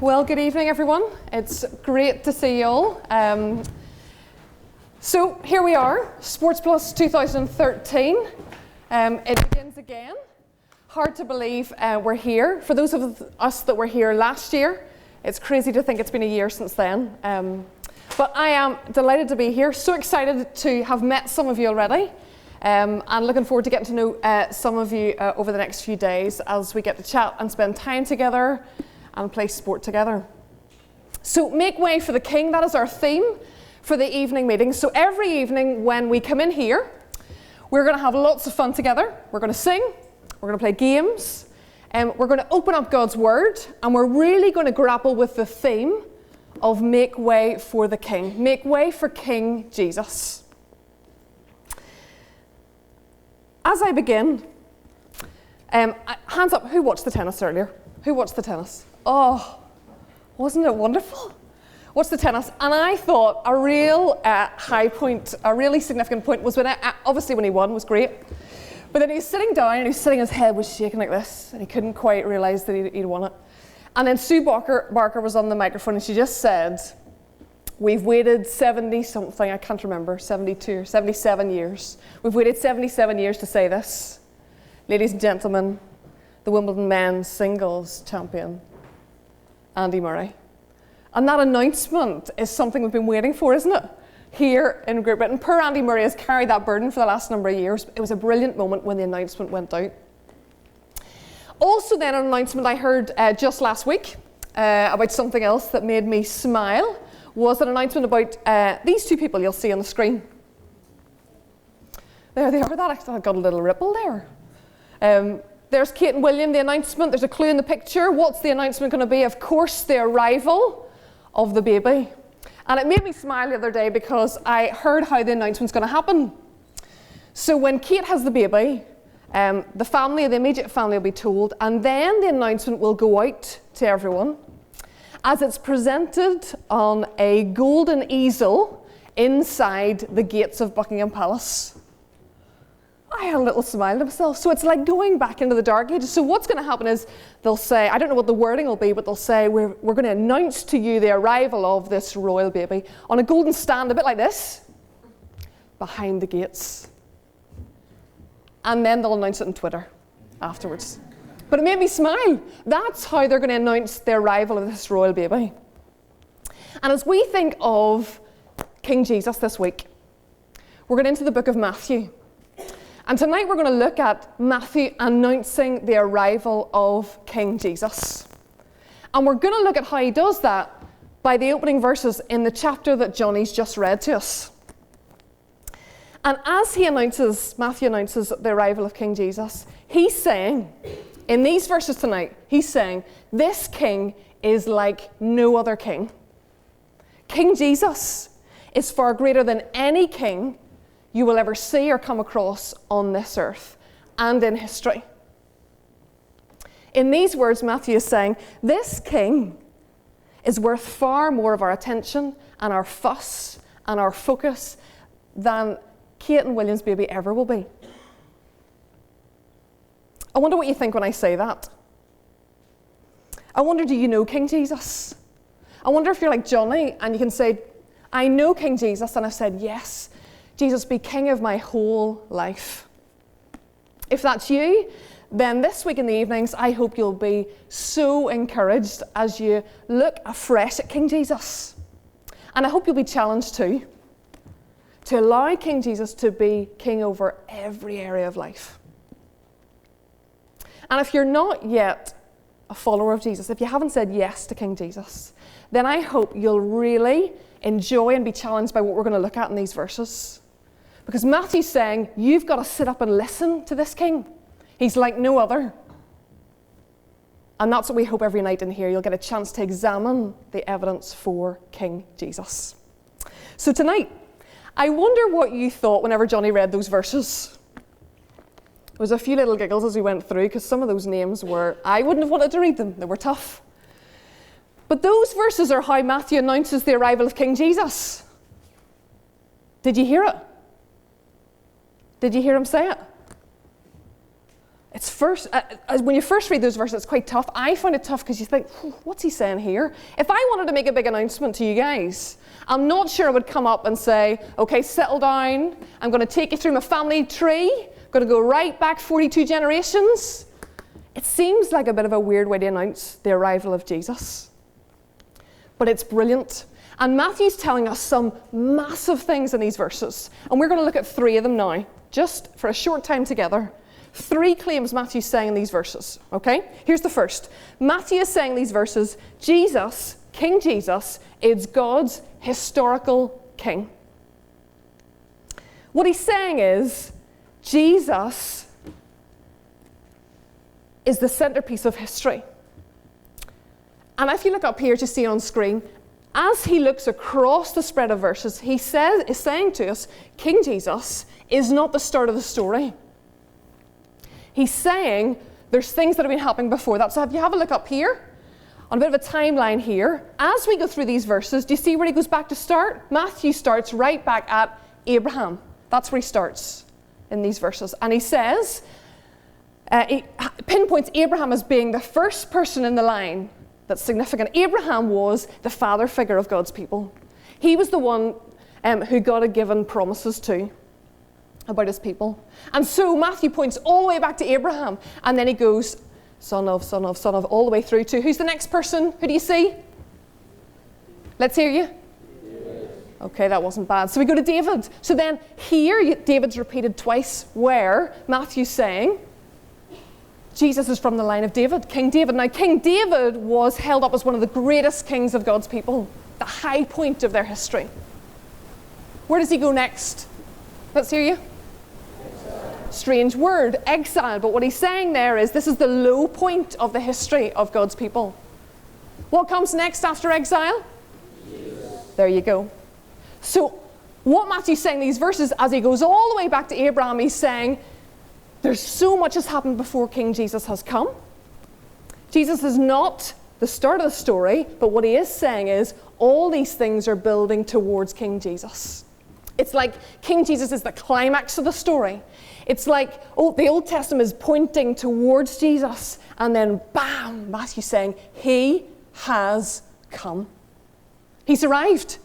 Well, good evening, everyone. It's great to see you all. So here we are, Sports Plus 2013. It begins again. Hard to believe we're here. For those of us that were here last year, it's crazy to think it's been a year since then. But I am delighted to be here, so excited to have met some of you already. And looking forward to getting to know some of you over the next few days as we get to chat and spend time together and play sport together. So make way for the King, that is our theme for the evening meeting. So every evening when we come in here, we're going to have lots of fun together. We're going to sing, we're going to play games, and we're going to open up God's Word, and we're really going to grapple with the theme of make way for the King. Make way for King Jesus. As I begin, hands up, who watched the tennis earlier? Who watched the tennis? Oh, wasn't it wonderful? Watched the tennis, and I thought a real high point, a really significant point was when, obviously when he won was great, but then he was sitting down and his head was shaking like this, and he couldn't quite realise that he'd won it. And then Sue Barker was on the microphone, and she just said, we've waited 70-something, I can't remember, 72 or 77 years. We've waited 77 years to say this. Ladies and gentlemen, the Wimbledon men's singles champion, Andy Murray. And that announcement is something we've been waiting for, isn't it? Here in Great Britain. Poor Andy Murray has carried that burden for the last number of years. It was a brilliant moment when the announcement went out. Also then an announcement I heard just last week about something else that made me smile was an announcement about these two people you'll see on the screen. There they are, that got a little ripple there. There's Kate and William, the announcement. There's a clue in the picture. What's the announcement going to be? Of course, the arrival of the baby. And it made me smile the other day because I heard how the announcement's going to happen. So when Kate has the baby, the family, the immediate family will be told, and then the announcement will go out to everyone as it's presented on a golden easel inside the gates of Buckingham Palace. I had a little smile to myself. So it's like going back into the dark ages. So what's going to happen is they'll say, I don't know what the wording will be, but they'll say, we're going to announce to you the arrival of this royal baby on a golden stand, a bit like this, behind the gates. And then they'll announce it on Twitter afterwards. But it made me smile. That's how they're going to announce the arrival of this royal baby. And as we think of King Jesus this week, we're going into the book of Matthew. And tonight we're going to look at Matthew announcing the arrival of King Jesus. And we're going to look at how he does that by the opening verses in the chapter that Johnny's just read to us. And as Matthew announces the arrival of King Jesus, he's saying, in these verses tonight, he's saying, this king is like no other king. King Jesus is far greater than any king you will ever see or come across on this earth and in history. In these words, Matthew is saying, this king is worth far more of our attention and our fuss and our focus than Kate and William's baby ever will be. I wonder what you think when I say that. I wonder, do you know King Jesus? I wonder if you're like Johnny and you can say, I know King Jesus, and I've said, yes, Jesus, be king of my whole life. If that's you, then this week in the evenings, I hope you'll be so encouraged as you look afresh at King Jesus. And I hope you'll be challenged too, to allow King Jesus to be king over every area of life. And if you're not yet a follower of Jesus, if you haven't said yes to King Jesus, then I hope you'll really enjoy and be challenged by what we're going to look at in these verses. Because Matthew's saying, you've got to sit up and listen to this king. He's like no other. And that's what we hope every night in here. You'll get a chance to examine the evidence for King Jesus. So tonight, I wonder what you thought whenever Johnny read those verses. There was a few little giggles as we went through, because some of those names I wouldn't have wanted to read them. They were tough. But those verses are how Matthew announces the arrival of King Jesus. Did you hear it? Did you hear him say it? It's when you first read those verses, it's quite tough. I find it tough because you think, what's he saying here? If I wanted to make a big announcement to you guys, I'm not sure I would come up and say, okay, settle down. I'm going to take you through my family tree. I'm going to go right back 42 generations. It seems like a bit of a weird way to announce the arrival of Jesus. But it's brilliant. And Matthew's telling us some massive things in these verses. And we're going to look at 3 of them now, just for a short time together. 3 claims Matthew's saying in these verses, okay? Here's the first. Matthew is saying in these verses, Jesus, King Jesus, is God's historical king. What he's saying is, Jesus is the centerpiece of history. And if you look up here to see on screen, as he looks across the spread of verses, is saying to us, King Jesus is not the start of the story. He's saying there's things that have been happening before that. So if you have a look up here, on a bit of a timeline here, as we go through these verses, do you see where he goes back to start? Matthew starts right back at Abraham. That's where he starts in these verses. And he says, he pinpoints Abraham as being the first person in the line that's significant. Abraham was the father figure of God's people. He was the one who God had given promises to about his people. And so Matthew points all the way back to Abraham, and then he goes, son of, all the way through to, who's the next person? Who do you see? Let's hear you. Okay, that wasn't bad. So we go to David. So then here, David's repeated twice, where Matthew's saying, Jesus is from the line of David, King David. Now, King David was held up as one of the greatest kings of God's people, the high point of their history. Where does he go next? Let's hear you. Strange word, exile. But what he's saying there is this is the low point of the history of God's people. What comes next after exile? Jesus. There you go. So what Matthew's saying in these verses, as he goes all the way back to Abraham, he's saying there's so much has happened before King Jesus has come. Jesus is not the start of the story, but what he is saying is all these things are building towards King Jesus. It's like King Jesus is the climax of the story. It's like, the Old Testament is pointing towards Jesus, and then bam, Matthew's saying, he has come. He's arrived.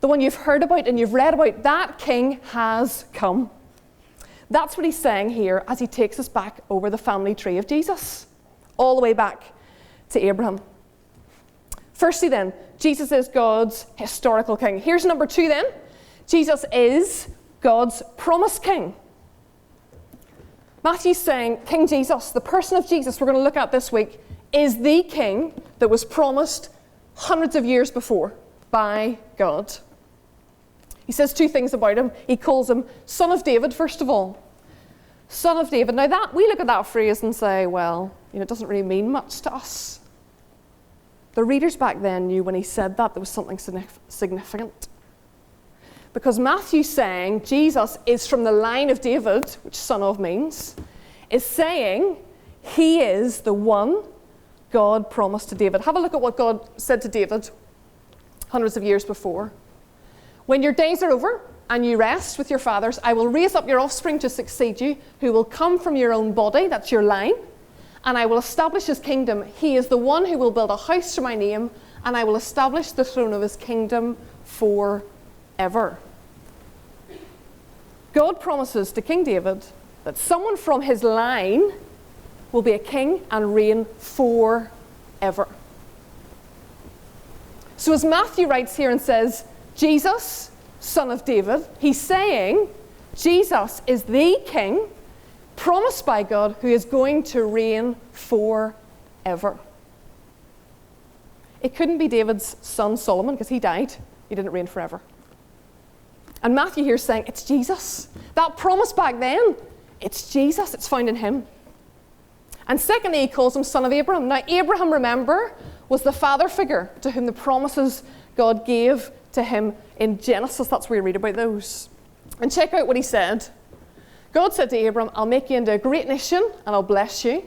The one you've heard about and you've read about, that king has come. That's what he's saying here as he takes us back over the family tree of Jesus, all the way back to Abraham. Firstly then, Jesus is God's historical king. Here's number 2 then. Jesus is God's promised king. Matthew's saying King Jesus, the person of Jesus we're going to look at this week, is the king that was promised hundreds of years before by God. He says 2 things about him. He calls him Son of David, first of all. Son of David. Now that we look at that phrase and say, well, it doesn't really mean much to us. The readers back then knew when he said that there was something significant. Because Matthew's saying Jesus is from the line of David, which son of means, is saying he is the one God promised to David. Have a look at what God said to David hundreds of years before. When your days are over and you rest with your fathers, I will raise up your offspring to succeed you, who will come from your own body, that's your line, and I will establish his kingdom. He is the one who will build a house for my name, and I will establish the throne of his kingdom forever. God promises to King David that someone from his line will be a king and reign forever. So as Matthew writes here and says, Jesus, son of David, he's saying Jesus is the king promised by God who is going to reign forever. It couldn't be David's son Solomon because he died. He didn't reign forever. And Matthew here is saying it's Jesus. That promise back then, it's Jesus. It's found in him. And secondly, he calls him son of Abraham. Now, Abraham, remember, was the father figure to whom the promises God gave to him in Genesis. That's where you read about those. And check out what he said. God said to Abram, I'll make you into a great nation, and I'll bless you. And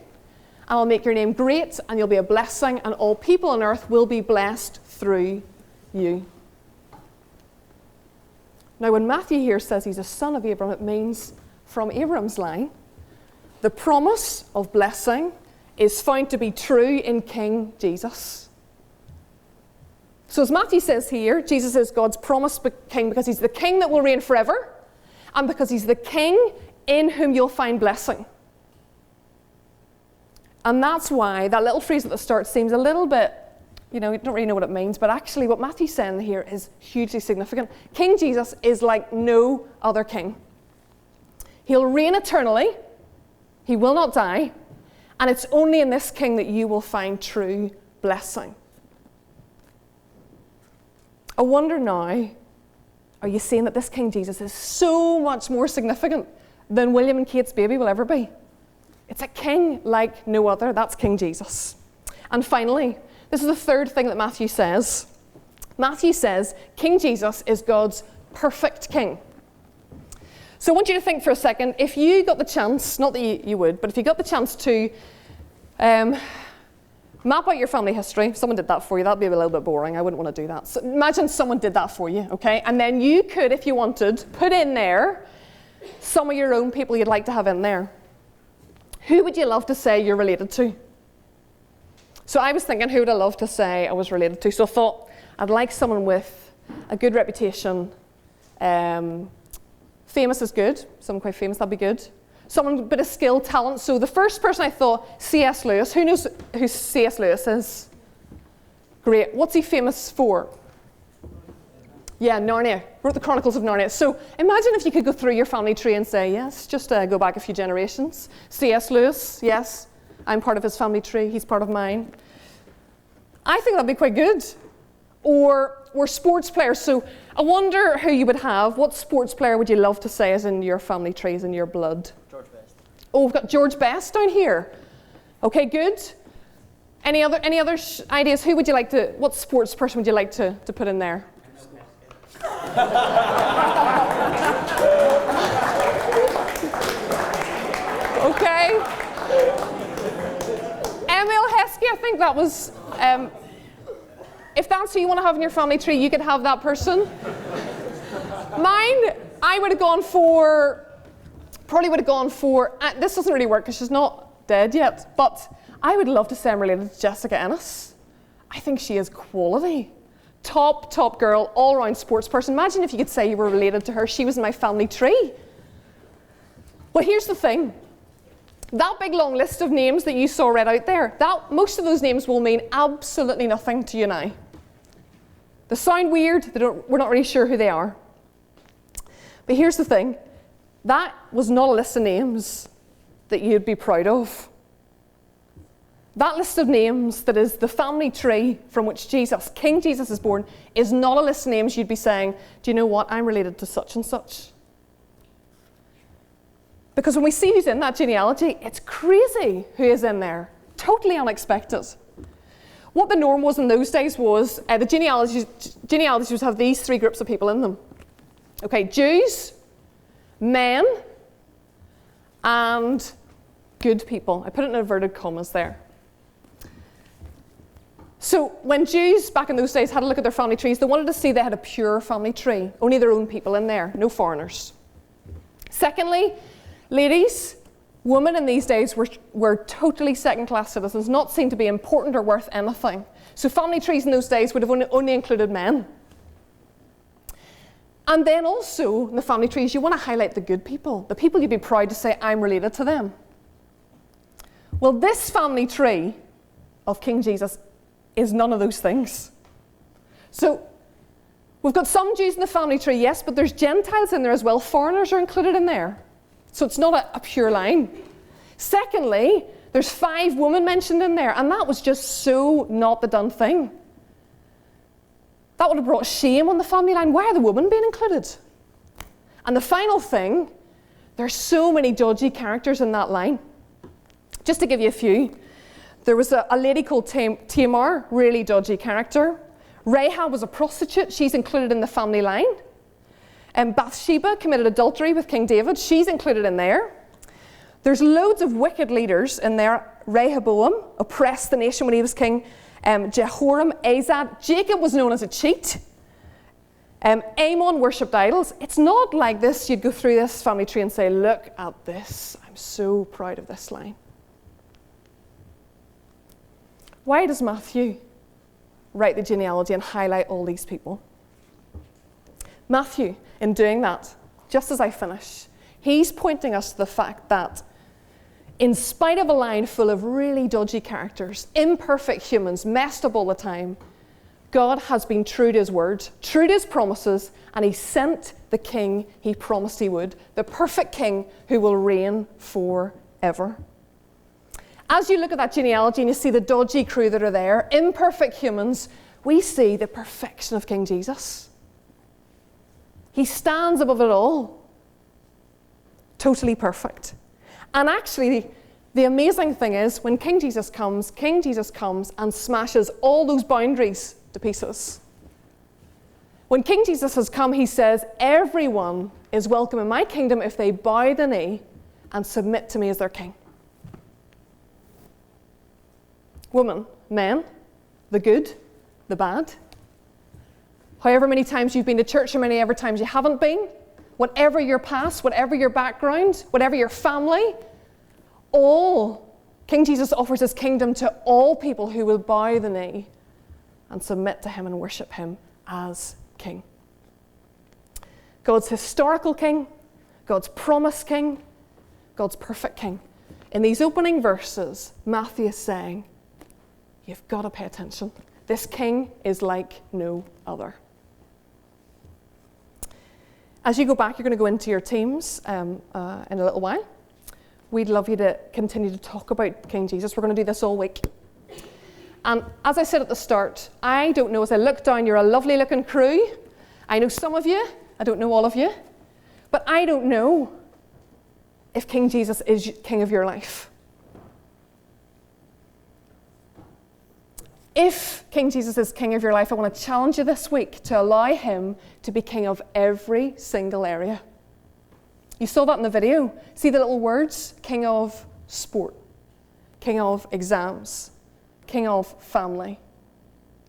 I'll make your name great, and you'll be a blessing, and all people on earth will be blessed through you. Now, when Matthew here says he's a son of Abram, it means from Abram's line. the promise of blessing is found to be true in King Jesus. So as Matthew says here, Jesus is God's promised king because he's the king that will reign forever, and because he's the king in whom you'll find blessing. And that's why that little phrase at the start seems a little bit, you don't really know what it means, but actually what Matthew's saying here is hugely significant. King Jesus is like no other king. He'll reign eternally, he will not die, and it's only in this king that you will find true blessing. I wonder now, are you seeing that this King Jesus is so much more significant than William and Kate's baby will ever be? It's a king like no other. That's King Jesus. And finally, this is the third thing that Matthew says. Matthew says King Jesus is God's perfect king. So I want you to think for a second, if you got the chance, not that you would, but if you got the chance to map out your family history. If someone did that for you, that'd be a little bit boring. I wouldn't want to do that. So imagine someone did that for you, okay? And then you could, if you wanted, put in there some of your own people you'd like to have in there. Who would you love to say you're related to? So I was thinking, who would I love to say I was related to? So I thought, I'd like someone with a good reputation. Famous is good. Someone quite famous, that'd be good. Someone with a bit of skill, talent. So the first person I thought, C.S. Lewis. Who knows who C.S. Lewis is? Great. What's he famous for? Yeah, Narnia. Wrote the Chronicles of Narnia. So imagine if you could go through your family tree and say, yes, just go back a few generations. C.S. Lewis, yes. I'm part of his family tree. He's part of mine. I think that'd be quite good. Or we're sports players. So I wonder who you would have. What sports player would you love to say is in your family tree, is in your blood? George Best. Oh, we've got George Best down here. Okay, good. Any other ideas? Who would you like to, what sports person would you like to put in there? Okay. Emil Heskey, I think that was, if that's who you want to have in your family tree, you could have that person. Mine, I would have gone for, this doesn't really work because she's not dead yet, but I would love to say I'm related to Jessica Ennis. I think she is quality. Top girl, all-round sports person. Imagine if you could say you were related to her. She was in my family tree. Well, here's the thing. That big long list of names that you saw read out there, most of those names will mean absolutely nothing to you and I. They sound weird. We're not really sure who they are. But here's the thing. That was not a list of names that you'd be proud of. That list of names that is the family tree from which King Jesus is born, is not a list of names you'd be saying, do you know what, I'm related to such and such. Because when we see who's in that genealogy, it's crazy who is in there. Totally unexpected. What the norm was in those days was the genealogies would have these three groups of people in them. Okay, Jews, men, and good people. I put it in inverted commas there. So when Jews back in those days had a look at their family trees, they wanted to see they had a pure family tree, only their own people in there, no foreigners. Secondly, ladies, women in these days were totally second-class citizens, not seen to be important or worth anything. So family trees in those days would have only included men. And then also, in the family trees, you want to highlight the good people, the people you'd be proud to say, I'm related to them. Well, this family tree of King Jesus is none of those things. So we've got some Jews in the family tree, yes, but there's Gentiles in there as well. Foreigners are included in there. So it's not a pure line. Secondly, there's 5 women mentioned in there, and that was just so not the done thing. That would have brought shame on the family line. Why are the women being included? And the final thing, there's so many dodgy characters in that line. Just to give you a few. There was a lady called Tamar, really dodgy character. Rahab was a prostitute. She's included in the family line. Bathsheba committed adultery with King David. She's included in there. There's loads of wicked leaders in there. Rehoboam oppressed the nation when he was king. Jehoram, Azad. Jacob was known as a cheat. Amon worshipped idols. It's not like this. You'd go through this family tree and say, look at this. I'm so proud of this line. Why does Matthew write the genealogy and highlight all these people? Matthew, in doing that, just as I finish, he's pointing us to the fact that in spite of a line full of really dodgy characters, imperfect humans, messed up all the time, God has been true to his word, true to his promises, and he sent the king he promised he would, the perfect king who will reign forever. As you look at that genealogy and you see the dodgy crew that are there, imperfect humans, we see the perfection of King Jesus. He stands above it all, totally perfect. And actually, the amazing thing is, when King Jesus comes and smashes all those boundaries to pieces. When King Jesus has come, he says, everyone is welcome in my kingdom if they bow the knee and submit to me as their king. Women, men, the good, the bad. However many times you've been to church or many ever times you haven't been, whatever your past, whatever your background, whatever your family, all King Jesus offers his kingdom to all people who will bow the knee and submit to him and worship him as king. God's historical king, God's promised king, God's perfect king. In these opening verses, Matthew is saying, you've got to pay attention. This king is like no other. As you go back, you're going to go into your teams in a little while. We'd love you to continue to talk about King Jesus. We're going to do this all week. And as I said at the start, I don't know, as I look down, you're a lovely looking crew. I know some of you, I don't know all of you. But I don't know if King Jesus is king of your life. If King Jesus is king of your life, I want to challenge you this week to allow him to be king of every single area. You saw that in the video. See the little words? King of sport, king of exams, king of family,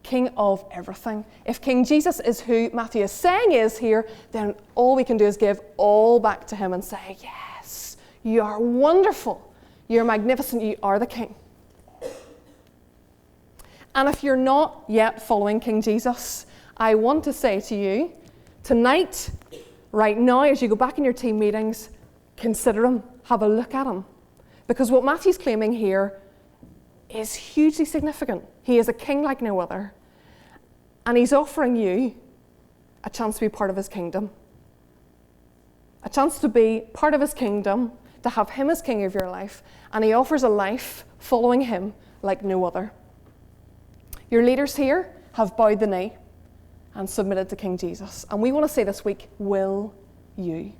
king of everything. If King Jesus is who Matthew is saying is here, then all we can do is give all back to him and say, yes, you are wonderful, you're magnificent, you are the king. And if you're not yet following King Jesus, I want to say to you, tonight, right now, as you go back in your team meetings, consider him, have a look at him. Because what Matthew's claiming here is hugely significant. He is a king like no other. And he's offering you a chance to be part of his kingdom. A chance to be part of his kingdom, to have him as king of your life. And he offers a life following him like no other. Your leaders here have bowed the knee and submitted to King Jesus. And we want to say this week, will you?